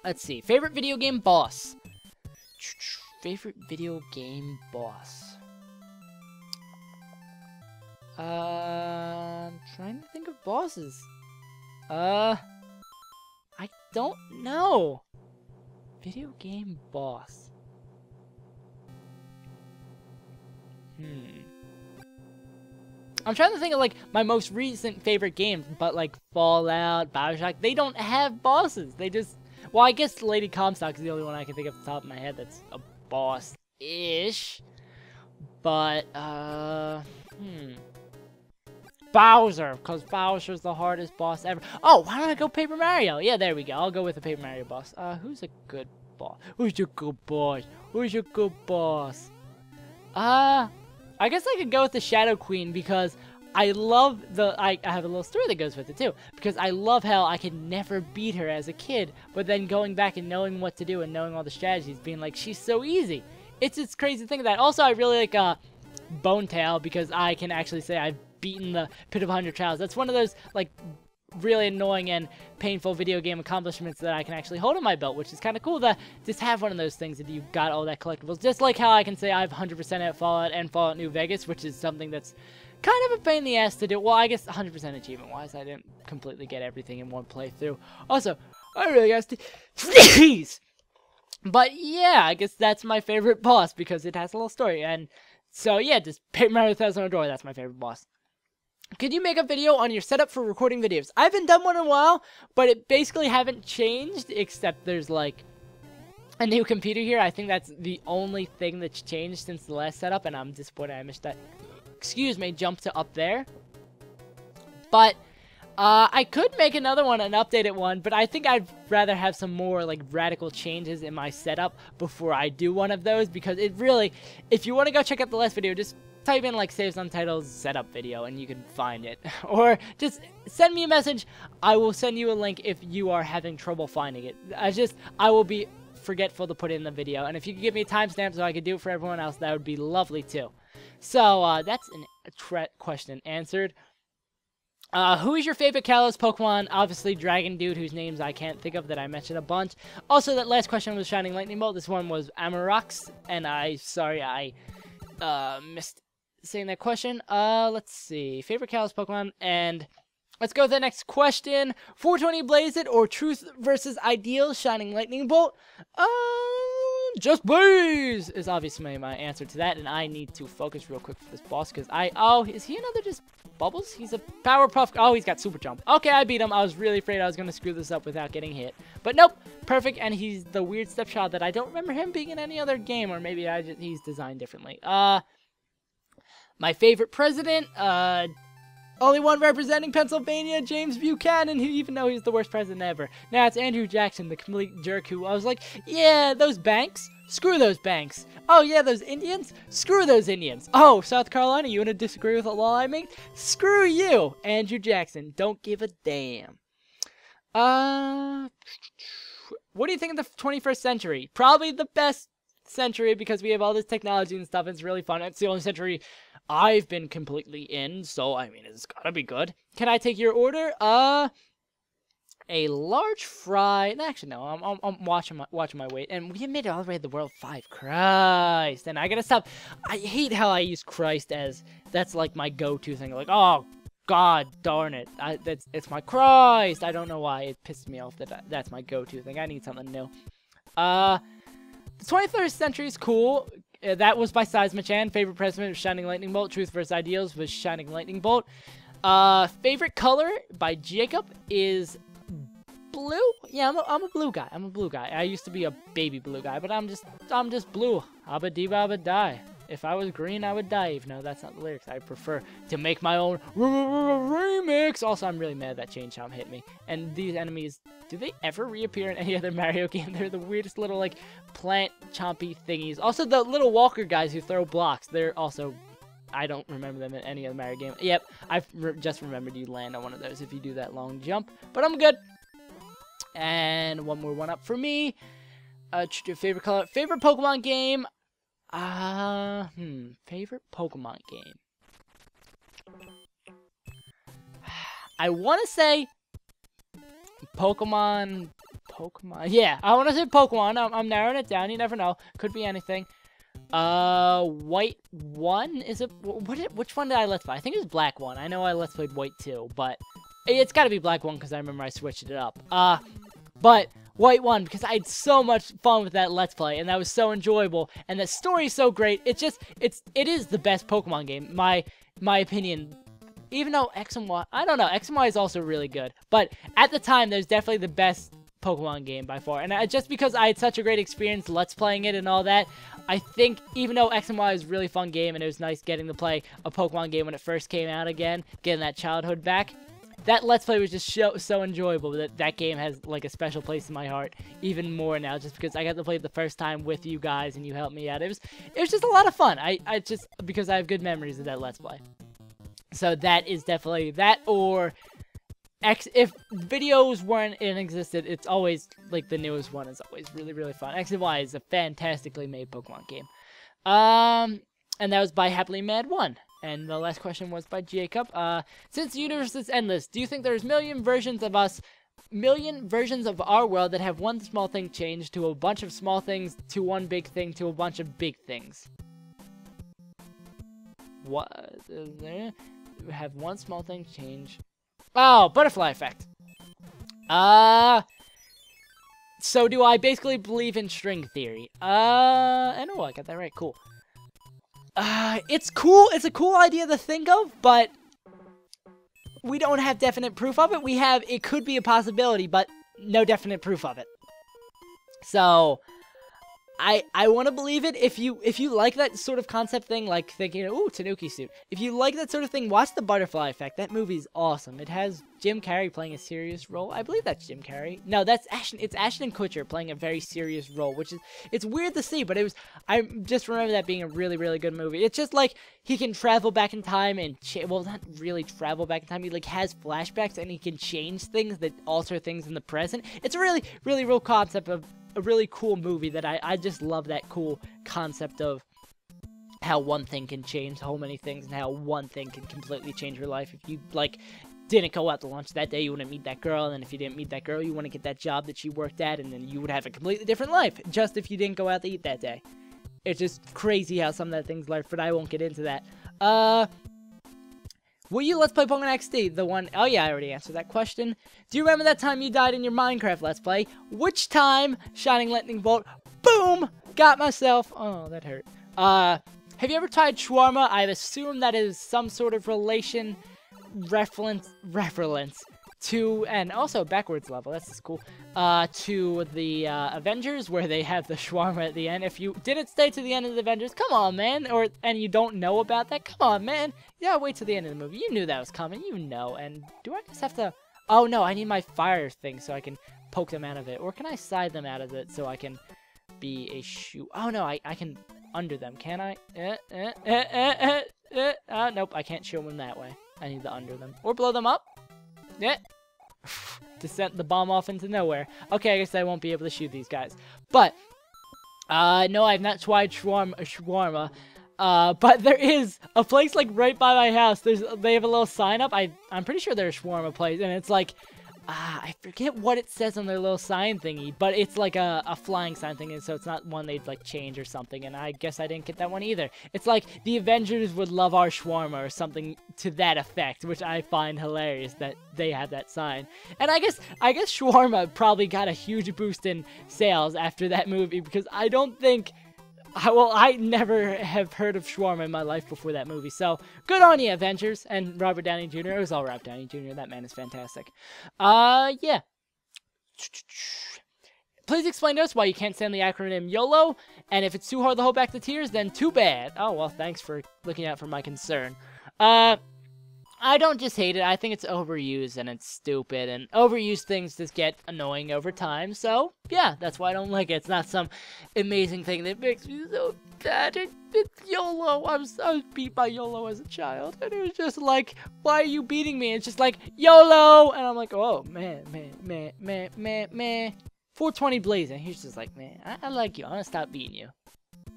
Let's see. Favorite video game boss. Favorite video game boss. I'm trying to think of bosses. I don't know. Video game boss. I'm trying to think of, like, my most recent favorite games, but, like, Fallout, Bioshock, they don't have bosses. They just... Well, I guess Lady Comstock is the only one I can think of off the top of my head that's a boss-ish. But, Bowser, because Bowser's the hardest boss ever. Oh, why don't I go Paper Mario? Yeah, there we go. I'll go with the Paper Mario boss. Who's a good boss? Who's your good boss? Who's your good boss? I guess I could go with the Shadow Queen because I love the... I have a little story that goes with it, too. Because I love how I could never beat her as a kid, but then going back and knowing what to do and knowing all the strategies, being like, she's so easy. It's this crazy thing of that. Also, I really like, Bone Tail because I can actually say I've beaten the Pit of 100 Trials. That's one of those, like, really annoying and painful video game accomplishments that I can actually hold on my belt, which is kind of cool to just have one of those things that you've got all that collectibles. Just like how I can say I've 100% at Fallout and Fallout New Vegas, which is something that's kind of a pain in the ass to do. Well, I guess 100% achievement-wise, I didn't completely get everything in one playthrough. Also, I really got to sneeze! But yeah, I guess that's my favorite boss because it has a little story. And so yeah, just Paper Mario Thousand Door, that's my favorite boss. Could you make a video on your setup for recording videos? I haven't done one in a while, but it basically haven't changed, except there's like a new computer here. I think that's the only thing that's changed since the last setup, and I'm disappointed I missed that, excuse me, jump to up there. But I could make another one, an updated one, but I think I'd rather have some more like radical changes in my setup before I do one of those, because it really, if you want to go check out the last video, just type in like Saves on Titles setup video and you can find it. Or just send me a message. I will send you a link if you are having trouble finding it. I will be forgetful to put it in the video. And if you could give me a timestamp so I could do it for everyone else, that would be lovely too. So that's a question answered. Who is your favorite Kalos Pokemon? Obviously Dragon Dude, whose names I can't think of that I mentioned a bunch. Also, that last question was Shining Lightning Bolt. This one was Amarox, and sorry I missed saying that question. Let's see. Favorite Kalos Pokemon, and let's go with the next question. 420 Blaze It or Truth versus Ideal Shining Lightning Bolt? Just Blaze is obviously my answer to that, and I need to focus real quick for this boss because oh, is he another just Bubbles? He's a Powerpuff. Oh, he's got Super Jump. Okay, I beat him. I was really afraid I was going to screw this up without getting hit. But nope, perfect, and he's the weird stepchild that I don't remember him being in any other game, or maybe he's designed differently. My favorite president, only one representing Pennsylvania, James Buchanan, who even though he's the worst president ever. Now it's Andrew Jackson, the complete jerk who I was like, yeah, those banks, screw those banks. Oh yeah, those Indians, screw those Indians. Oh, South Carolina, you want to disagree with a law I made? Screw you, Andrew Jackson, don't give a damn. What do you think of the 21st century? Probably the best century because we have all this technology and stuff, and it's really fun. It's the only century I've been completely in, so I mean, it's gotta be good. Can I take your order? A large fry. Actually, no. I'm watching my weight, and we made it all the way to the World 5. Christ, and I gotta stop. I hate how I use Christ as that's like my go-to thing. Like, oh God darn it, it's my Christ. I don't know why it pisses me off that that's my go-to thing. I need something new. The 23rd century is cool. That was by sasamichan. Favorite president was Shining Lightning Bolt. Truth versus Ideals was Shining Lightning Bolt. Favorite color by Jacob is blue. Yeah, I'm a blue guy. I'm a blue guy. I used to be a baby blue guy, but I'm just blue. Abba dee baba die. If I was green, I would die. Even though that's not the lyrics. I prefer to make my own remix. Also, I'm really mad that Chain Chomp hit me. And these enemies, do they ever reappear in any other Mario game? They're the weirdest little, like, plant chompy thingies. Also, the little walker guys who throw blocks. They're also, I don't remember them in any other Mario game. Yep, I've just remembered you land on one of those if you do that long jump. But I'm good. And one more one up for me. Favorite color, favorite Pokemon game. Favorite Pokemon game. I want to say Pokemon Pokemon. Yeah, I want to say Pokemon. I'm narrowing it down. You never know. Could be anything. White 1? Is it? Which one did I let's play? I think it was Black 1. I know I let's played White 2, but it's got to be Black 1 because I remember I switched it up. But White 1 because I had so much fun with that let's play, and that was so enjoyable, and the story is so great. It is the best Pokemon game. My opinion. Even though X and Y, I don't know, X and Y is also really good. But at the time, there's definitely the best Pokemon game by far. And just because I had such a great experience let's playing it and all that, I think even though X and Y is a really fun game and it was nice getting to play a Pokemon game when it first came out again, getting that childhood back, that let's play was just so enjoyable that game has like a special place in my heart even more now just because I got to play it the first time with you guys and you helped me out. It was just a lot of fun. I just because I have good memories of that let's play. So that is definitely that, or X. If videos weren't in existence, it's always like the newest one is always really fun. X and Y is a fantastically made Pokemon game. And that was by Happily Mad 1. And the last question was by Jacob. Since the universe is endless, do you think there's million versions of our world that have one small thing changed to a bunch of small things to one big thing to a bunch of big things? What is there? Have one small thing change. Oh, butterfly effect. So do I basically believe in string theory? I know I got that right. Cool. It's cool. It's a cool idea to think of, but we don't have definite proof of it. It could be a possibility, but no definite proof of it. So I want to believe it. If you like that sort of concept thing, like thinking, ooh, Tanuki suit. If you like that sort of thing, watch The Butterfly Effect. That movie's awesome. It has Jim Carrey playing a serious role. I believe that's Jim Carrey. No, it's Ashton Kutcher playing a very serious role, which is, it's weird to see, but I just remember that being a really good movie. It's just like he can travel back in time and, well, not really travel back in time. He like has flashbacks and he can change things that alter things in the present. It's a really real concept of a really cool movie that I just love that cool concept of how one thing can change so many things and how one thing can completely change your life. If you, like, didn't go out to lunch that day, you wouldn't meet that girl, and if you didn't meet that girl, you wouldn't get that job that she worked at, and then you would have a completely different life, just if you didn't go out to eat that day. It's just crazy how some of that things learn, but I won't get into that. Will you Let's Play Pokemon XD? The one... Oh, yeah, I already answered that question. Do you remember that time you died in your Minecraft Let's Play? Which time? Shininglightningbolt. Boom! Got myself... Oh, that hurt. Have you ever tried shawarma? I've assumed that is some sort of reference to... And also backwards level. That's just cool. To the Avengers, where they have the shawarma at the end. If you didn't stay to the end of the Avengers, come on, man. And you don't know about that, come on, man. Yeah, wait till the end of the movie. You knew that was coming. You know. And do I just have to... Oh, no, I need my fire thing so I can poke them out of it. Or can I side them out of it so I can be a shoe... Oh, no, I can under them. Can I? Nope, I can't show them that way. I need to under them. Or blow them up. Yeah. To send the bomb off into nowhere. Okay, I guess I won't be able to shoot these guys. But, no, I've not tried shawarma. But there is a place, like, right by my house. They have a little sign up. I'm pretty sure there's a shawarma place. And it's like, I forget what it says on their little sign thingy. But it's like a flying sign thingy. So it's not one they'd, like, change or something. And I guess I didn't get that one either. It's like, the Avengers would love our shawarma or something to that effect. Which I find hilarious that they have that sign. And I guess shawarma probably got a huge boost in sales after that movie. Because I don't think... Well, I never have heard of shawarma in my life before that movie, so good on you, Avengers, and Robert Downey Jr. It was all Robert Downey Jr. That man is fantastic. Yeah. Please explain to us why you can't stand the acronym YOLO, and if it's too hard to hold back the tears, then too bad. Oh, well, thanks for looking out for my concern. I don't just hate it, I think it's overused and it's stupid, and overused things just get annoying over time, so, yeah, that's why I don't like it. It's not some amazing thing that makes me so sad. It's YOLO. I was beat by YOLO as a child, and it was just like, why are you beating me? And it's just like, YOLO! And I'm like, oh, man. 420 blazing. He's just like, man, I like you. I'm gonna stop beating you.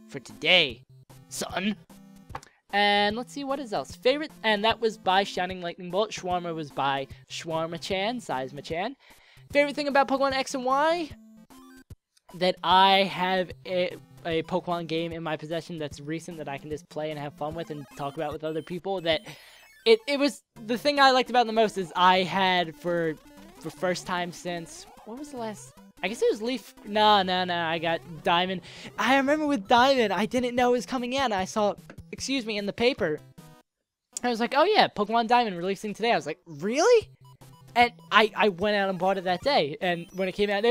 For today, son. And let's see what is else. Favorite, and that was by Shininglightningbolt. Shawarma was by Shawarma-chan, Seisma-chan. Favorite thing about Pokemon X and Y? That I have a Pokemon game in my possession that's recent that I can just play and have fun with and talk about with other people. That it was the thing I liked about it the most is I had for first time since, what was the last? I guess it was Leaf. No, I got Diamond. I remember with Diamond, I didn't know it was coming in. I saw, excuse me, in the paper. I was like, oh yeah, Pokemon Diamond releasing today. I was like, really? And I went out and bought it that day. And when it came out,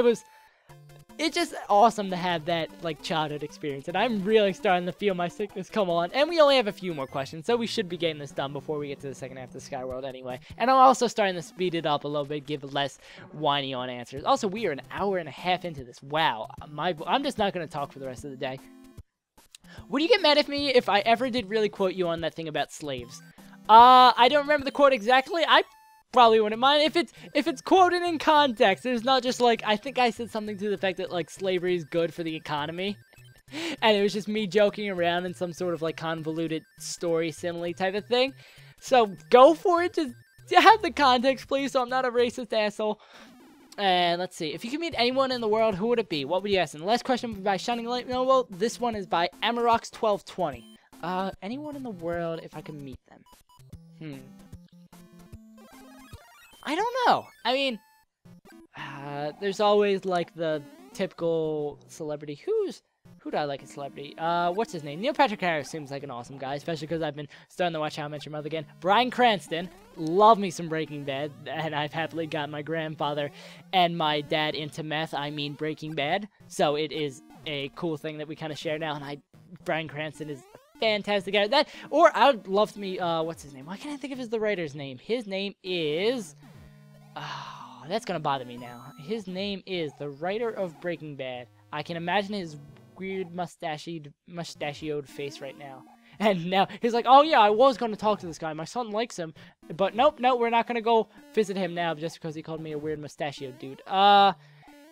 it's just awesome to have that, like, childhood experience. And I'm really starting to feel my sickness come on. And we only have a few more questions, so we should be getting this done before we get to the second half of the Sky World anyway. And I'm also starting to speed it up a little bit, give less whiny on answers. Also, we are an hour and a half into this. Wow. I'm just not going to talk for the rest of the day. Would you get mad at me if I ever did really quote you on that thing about slaves? I don't remember the quote exactly. I probably wouldn't mind if it's quoted in context. There's not just like, I think I said something to the effect that like slavery is good for the economy, and it was just me joking around in some sort of like convoluted story simile type of thing. So go for it. Just have the context, please, so I'm not a racist asshole. And let's see, if you could meet anyone in the world, who would it be? What would you ask? And the last question by Shininglightningbolt. This one is by Amarox1220. Anyone in the world if I could meet them? I don't know. I mean, there's always like the typical celebrity. Who do I like as celebrity? What's his name? Neil Patrick Harris seems like an awesome guy, especially because I've been starting to watch How I Met Your Mother again. Bryan Cranston, love me some Breaking Bad, and I've happily got my grandfather and my dad into meth. I mean Breaking Bad, so it is a cool thing that we kind of share now. And Bryan Cranston is fantastic at that. Or I would love to meet, what's his name? Why can't I think of the writer's name? His name is, oh, that's gonna bother me now. His name is the writer of Breaking Bad. I can imagine his weird mustachioed face right now. And now he's like, oh yeah, I was gonna talk to this guy. My son likes him, but nope, we're not gonna go visit him now just because he called me a weird mustachioed dude.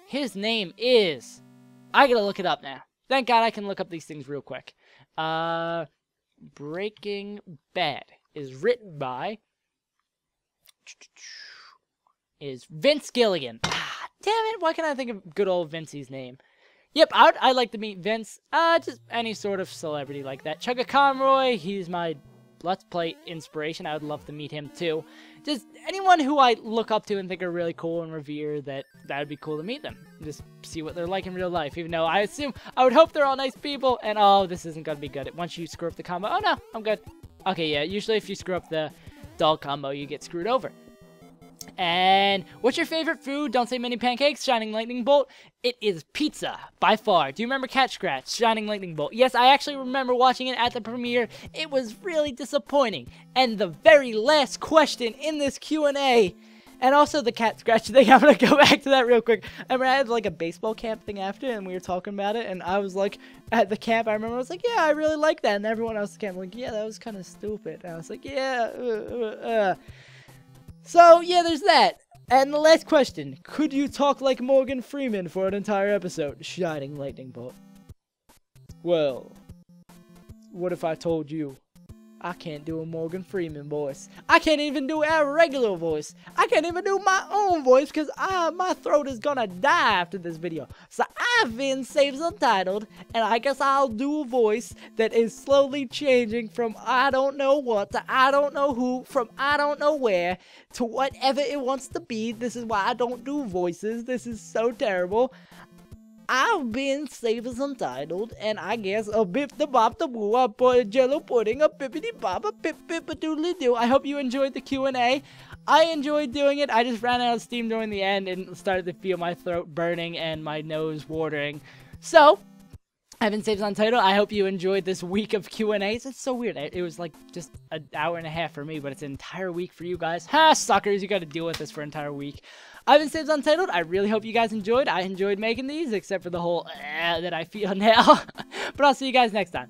His name is, I gotta look it up now. Thank God I can look up these things real quick. Breaking Bad is written by Vince Gilligan. Ah, damn it! Why can't I think of good old Vincey's name? Yep, I'd like to meet Vince. Just any sort of celebrity like that. Chugga Conroy, he's my Let's Play inspiration. I would love to meet him too. Just anyone who I look up to and think are really cool and revere, that would be cool to meet them. Just see what they're like in real life, even though I would hope they're all nice people. And oh, this isn't gonna be good. Once you screw up the combo, oh no, I'm good. Okay, yeah, usually if you screw up the dog combo, you get screwed over. And what's your favorite food? Don't say mini pancakes. Shininglightningbolt. It is pizza, by far. Do you remember Cat Scratch? Shininglightningbolt. Yes, I actually remember watching it at the premiere. It was really disappointing. And the very last question in this Q&A, and also the Cat Scratch thing, I'm going to go back to that real quick. I remember I had like a baseball camp thing after, and we were talking about it, and I was like, at the camp, I remember I was like, yeah, I really like that. And everyone else at the camp was like, yeah, that was kind of stupid. And I was like, yeah, So, yeah, there's that. And the last question. Could you talk like Morgan Freeman for an entire episode? Shininglightningbolt. Well, what if I told you I can't do a Morgan Freeman voice? I can't even do a regular voice. I can't even do my own voice because my throat is gonna die after this video. So I've been saved untitled, and I guess I'll do a voice that is slowly changing from I don't know what to I don't know who, from I don't know where to whatever it wants to be. This is why I don't do voices. This is so terrible. I've been saved as untitled, and I guess a bip the bop the boo, I put a jello pudding, a bippity bop, a pip pip a doodly doo. I hope you enjoyed the Q&A. I enjoyed doing it. I just ran out of steam during the end and started to feel my throat burning and my nose watering. So, I've been saved as untitled. I hope you enjoyed this week of Q&As. It's so weird. It was like just an hour and a half for me, but it's an entire week for you guys. Ha, suckers, you gotta deal with this for an entire week. I've been saved as untitled. I really hope you guys enjoyed. I enjoyed making these, except for the whole that I feel now. But I'll see you guys next time.